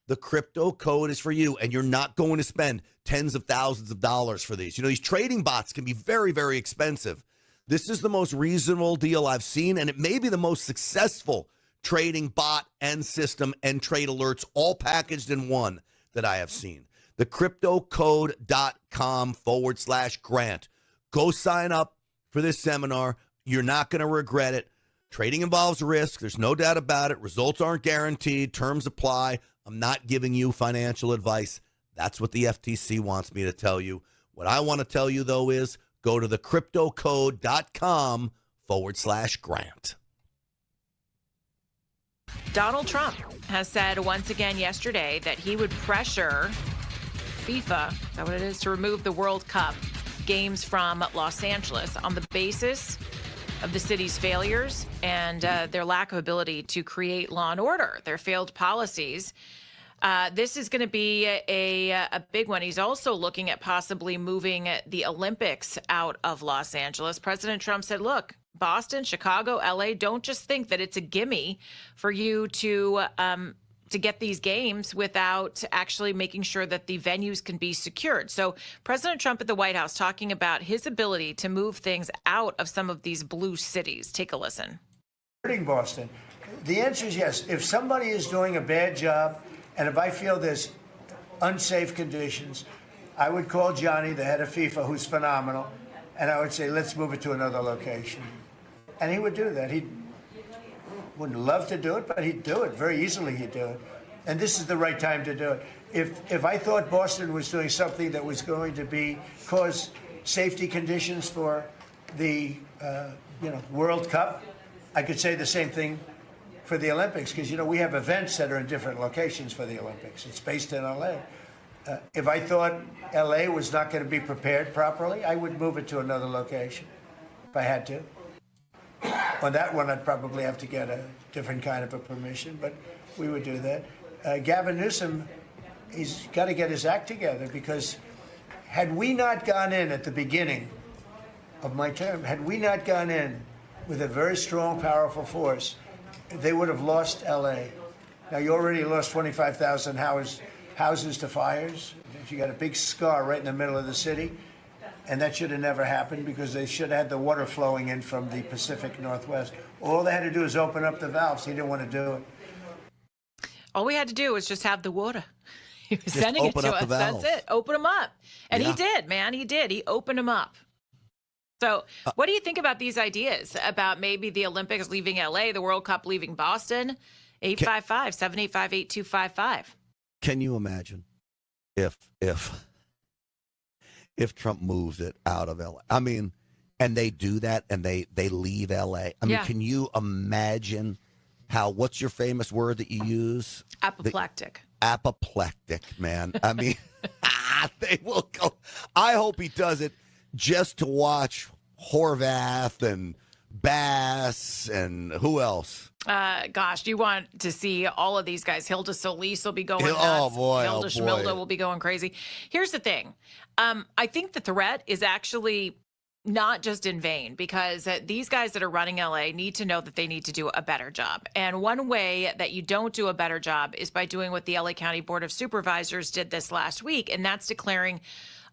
A: the crypto code is for you, and you're not going to spend tens of thousands of dollars for these. You know, these trading bots can be very, very expensive. This is the most reasonable deal I've seen, and it may be the most successful trading bot and system and trade alerts all packaged in one that I have seen. The cryptocode.com/grant. Go sign up for this seminar. You're not going to regret it. Trading involves risk. There's no doubt about it. Results aren't guaranteed. Terms apply. I'm not giving you financial advice. That's what the FTC wants me to tell you. What I want to tell you, though, is go to the cryptocode.com/grant.
R: Donald Trump has said once again yesterday that he would pressure FIFA, is that what it is, to remove the World Cup games from Los Angeles on the basis of the city's failures and their lack of ability to create law and order, their failed policies. This is going to be a big one. He's also looking at possibly moving the Olympics out of Los Angeles. President Trump said, look, Boston, Chicago, LA, don't just think that it's a gimme for you to get these games without actually making sure that the venues can be secured. So President Trump at the White House talking about his ability to move things out of some of these blue cities. Take a listen.
K: Boston. The answer is yes. If somebody is doing a bad job, and if I feel there's unsafe conditions, I would call Johnny, the head of FIFA, who's phenomenal, and I would say, let's move it to another location. And he would do that. He wouldn't love to do it, but he'd do it. Very easily he'd do it. And this is the right time to do it. If I thought Boston was doing something that was going to cause safety conditions for the World Cup, I could say the same thing for the Olympics, because, we have events that are in different locations for the Olympics. It's based in L.A. If I thought L.A. was not going to be prepared properly, I would move it to another location if I had to. On that one, I'd probably have to get a different kind of a permission, but we would do that. Gavin Newsom, he's got to get his act together, because had we not gone in at the beginning of my term, had we not gone in with a very strong, powerful force, they would have lost L.A. Now, you already lost 25,000 houses to fires. You got a big scar right in the middle of the city. And that should have never happened because they should have had the water flowing in from the Pacific Northwest. All they had to do was open up the valves. He didn't want to do it.
R: All we had to do was just have the water. He was
A: Just
R: sending it
A: open
R: to
A: up
R: us.
A: the
R: That's
A: valves.
R: it. Open them up. And he
A: Yeah.
R: did, man. He did. He opened them up. So what do you think about these ideas about maybe the Olympics leaving LA, the World Cup leaving Boston? 855-785-8255.
A: Can you imagine if Trump moves it out of LA? I mean, and they do that and they leave LA. I mean,
R: Yeah.
A: can you imagine what's your famous word that you use?
R: Apoplectic.
A: Apoplectic, man. I mean, they will go. I hope he does it just to watch Horvath and Bass and who else?
R: Gosh, you want to see all of these guys. Hilda Solis will be going nuts.
A: Oh, boy.
R: Hilda
A: Oh,
R: Schmilda
A: boy.
R: will be going crazy. Here's the thing. I think the threat is actually not just in vain because these guys that are running LA need to know that they need to do a better job. And one way that you don't do a better job is by doing what the LA County Board of Supervisors did this last week, and that's declaring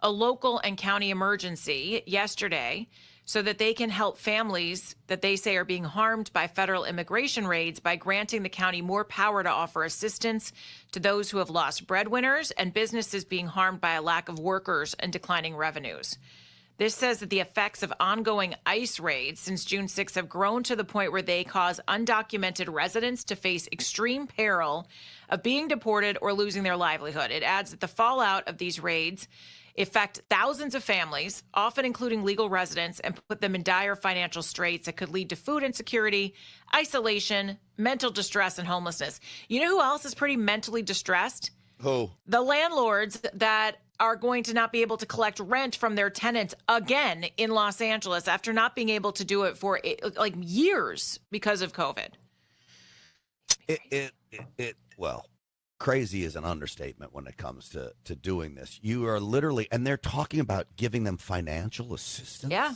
R: a local and county emergency yesterday so that they can help families that they say are being harmed by federal immigration raids by granting the county more power to offer assistance to those who have lost breadwinners and businesses being harmed by a lack of workers and declining revenues. This says that the effects of ongoing ICE raids since June 6 have grown to the point where they cause undocumented residents to face extreme peril of being deported or losing their livelihood. It adds that the fallout of these raids affect thousands of families, often including legal residents, and put them in dire financial straits that could lead to food insecurity, isolation, mental distress, and homelessness. You know who else is pretty mentally distressed?
A: Who?
R: The landlords that are going to not be able to collect rent from their tenants again in Los Angeles after not being able to do it for like years because of COVID.
A: Well, crazy is an understatement when it comes to doing this. You are literally, and they're talking about giving them financial assistance.
R: Yeah.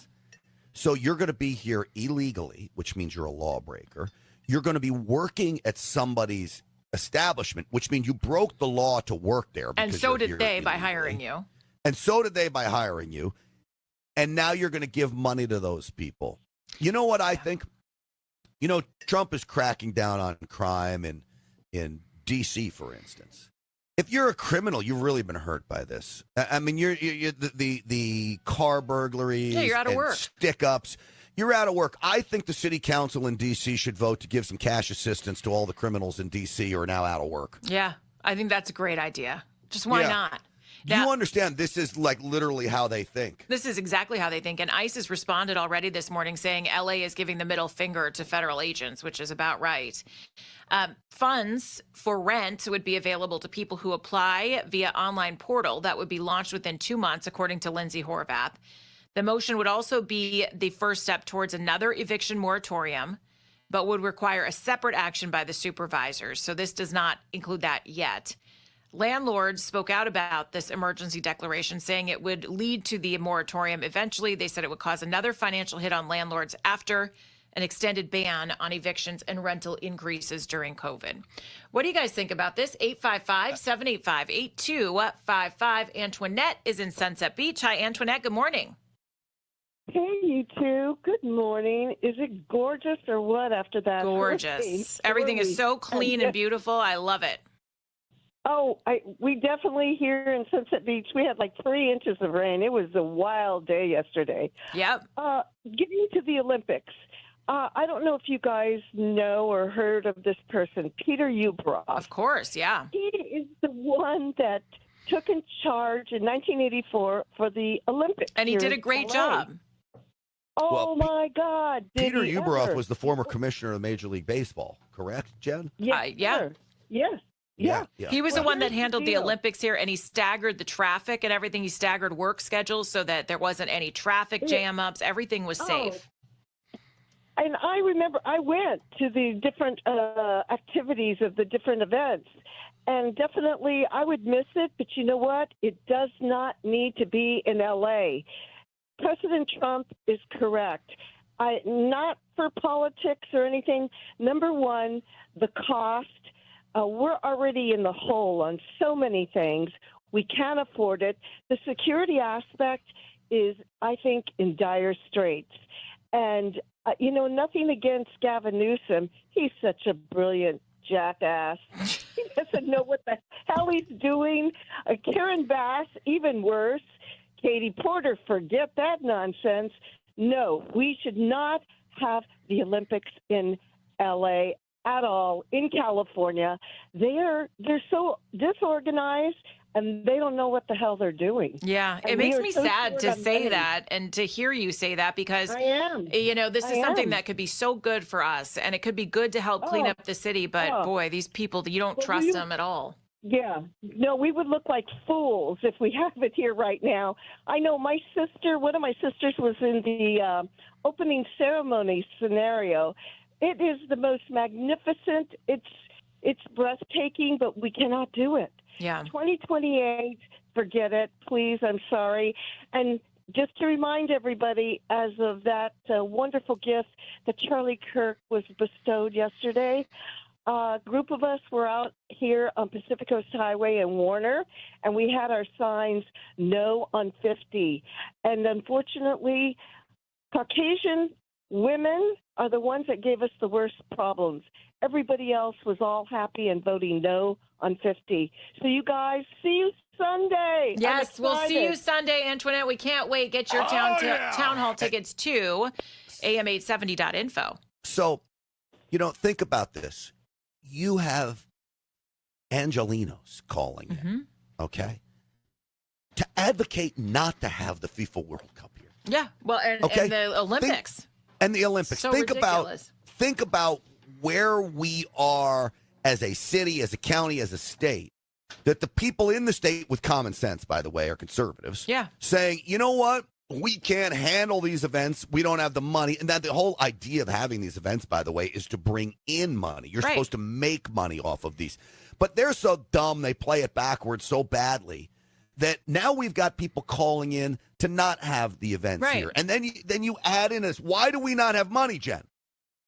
A: So you're going to be here illegally, which means you're a lawbreaker. You're going to be working at somebody's establishment, which means you broke the law to work there.
R: And so did they by hiring you.
A: And so did they by hiring you. And now you're going to give money to those people. You know what I think? You know, Trump is cracking down on crime in D.C., for instance. If you're a criminal, you've really been hurt by this. I mean, you're the car burglaries,
R: you're out of
A: and
R: work.
A: stick-ups. You're out of work. I think the city council in D.C. should vote to give some cash assistance to all the criminals in D.C. who are now out of work.
R: Yeah, I think that's a great idea. Just why not?
A: You understand this is like literally how they think.
R: This is exactly how they think. And ICE has responded already this morning saying LA is giving the middle finger to federal agents, which is about right. Funds for rent would be available to people who apply via online portal that would be launched within 2 months, according to Lindsay Horvath. The motion would also be the first step towards another eviction moratorium, but would require a separate action by the supervisors. So this does not include that yet. Landlords spoke out about this emergency declaration, saying it would lead to the moratorium. Eventually, they said it would cause another financial hit on landlords after an extended ban on evictions and rental increases during COVID. What do you guys think about this? 855-785-8255. Antoinette is in Sunset Beach. Hi, Antoinette. Good morning.
S: Hey, you two. Good morning. Is it gorgeous or what after that?
R: Gorgeous. Everything is so clean and beautiful. I love it.
S: Oh, we definitely here in Sunset Beach, we had like 3 inches of rain. It was a wild day yesterday.
R: Yep.
S: Getting to the Olympics, I don't know if you guys know or heard of this person, Peter Ueberroth.
R: Of course, yeah.
S: He is the one that took in charge in 1984 for the Olympics.
R: And he did a great job.
S: Oh, my God.
A: Peter Ueberroth was the former commissioner of Major League Baseball, correct, Jen?
S: Yeah. Yes. Yeah.
R: He was the one that handled the
S: deal.
R: Olympics here, and he staggered the traffic and everything. He staggered work schedules so that there wasn't any traffic jam-ups. Everything was safe.
S: And I remember I went to the different activities of the different events, and definitely I would miss it. But you know what? It does not need to be in L.A. President Trump is correct. Not for politics or anything. Number one, the cost. We're already in the hole on so many things. We can't afford it. The security aspect is, I think, in dire straits. And, nothing against Gavin Newsom. He's such a brilliant jackass. He doesn't know what the hell he's doing. Karen Bass, even worse. Katie Porter, forget that nonsense. No, we should not have the Olympics in L.A. at all, in California. They're so disorganized, and they don't know what the hell they're doing.
R: Yeah,
S: And
R: it
S: we
R: makes
S: are
R: me
S: so
R: sad
S: short
R: to
S: on
R: say
S: money.
R: that and to hear you say that because,
S: I am.
R: This is
S: I
R: something
S: am.
R: that could be so good for us and it could be good to help clean up the city. But boy, these people, you don't trust them at all.
S: Yeah. No, we would look like fools if we have it here right now. I know one of my sisters was in the opening ceremony scenario. It is the most magnificent. It's breathtaking, but we cannot do it.
R: Yeah.
S: 2028, forget it, please. I'm sorry. And just to remind everybody, as of that wonderful gift that Charlie Kirk was bestowed yesterday, a group of us were out here on Pacific Coast Highway in Warner, and we had our signs, no on 50. And unfortunately, Caucasian women are the ones that gave us the worst problems. Everybody else was all happy and voting no on 50. So you guys, see you Sunday.
R: Yes, we'll see you Sunday, Antoinette. We can't wait. Get your town hall tickets to am870.info.
A: So, think about this. You have Angelenos calling in, okay, to advocate not to have the FIFA World Cup here.
R: Yeah, well, and the Olympics.
A: The Olympics.
R: So
A: think
R: ridiculous.
A: about where we are as a city, as a county, as a state, that the people in the state with common sense, by the way, are conservatives.
R: Yeah.
A: Saying, you know what? We can't handle these events. We don't have the money. And that the whole idea of having these events, by the way, is to bring in money. You're supposed to make money off of these. But they're so dumb, they play it backwards so badly that now we've got people calling in to not have the events here. And then you add in this, why do we not have money, Jen?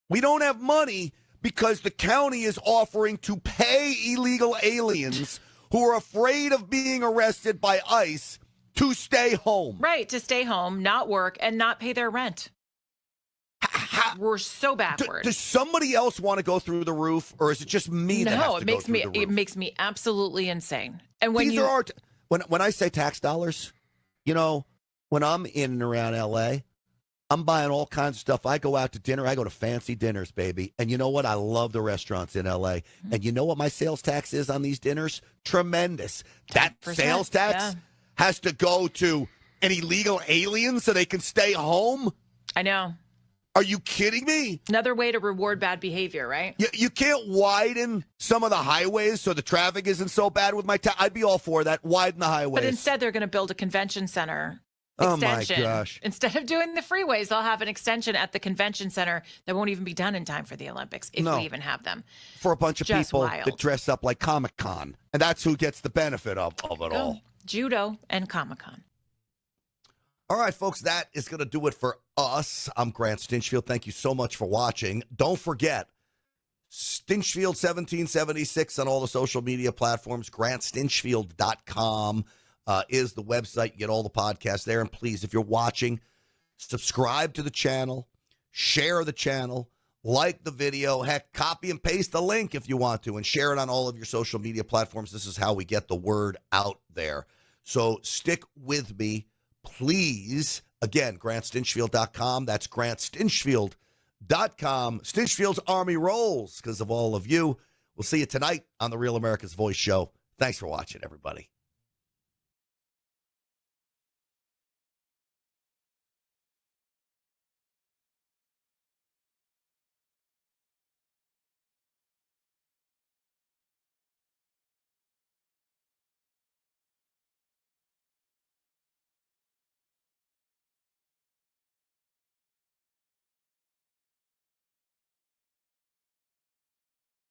A: We don't have money because the county is offering to pay illegal aliens who are afraid of being arrested by ICE to stay home.
R: Right, to stay home, not work, and not pay their rent. We're so backward.
A: Does somebody else want to go through the roof, or is it just me that has to go through the roof?
R: It makes me absolutely insane. And
A: when I say tax dollars, when I'm in and around L.A., I'm buying all kinds of stuff. I go out to dinner. I go to fancy dinners, baby. And you know what? I love the restaurants in L.A. And you know what my sales tax is on these dinners? Tremendous. That sales tax has to go to an illegal alien so they can stay home?
R: I know.
A: Are you kidding me?
R: Another way to reward bad behavior, right?
A: You can't widen some of the highways so the traffic isn't so bad with my tax. I'd be all for that. Widen the highways.
R: But instead, they're going to build a convention center.
A: Oh, my
R: extension.
A: gosh.
R: Instead of doing the freeways, they'll have an extension at the convention center that won't even be done in time for the Olympics, if we even have them.
A: For a bunch of
R: Just
A: people
R: wild.
A: that dress up like Comic-Con. And that's who gets the benefit of it all.
R: Judo and Comic-Con.
A: All right, folks, that is going to do it for us. I'm Grant Stinchfield. Thank you so much for watching. Don't forget, Stinchfield 1776 on all the social media platforms. GrantStinchfield.com is the website. You get all the podcasts there. And please, if you're watching, subscribe to the channel, share the channel, like the video. Heck, copy and paste the link if you want to, and share it on all of your social media platforms. This is how we get the word out there. So stick with me, please. Again, GrantStinchfield.com. That's GrantStinchfield.com. Stinchfield's Army rolls because of all of you. We'll see you tonight on the Real America's Voice show. Thanks for watching, everybody.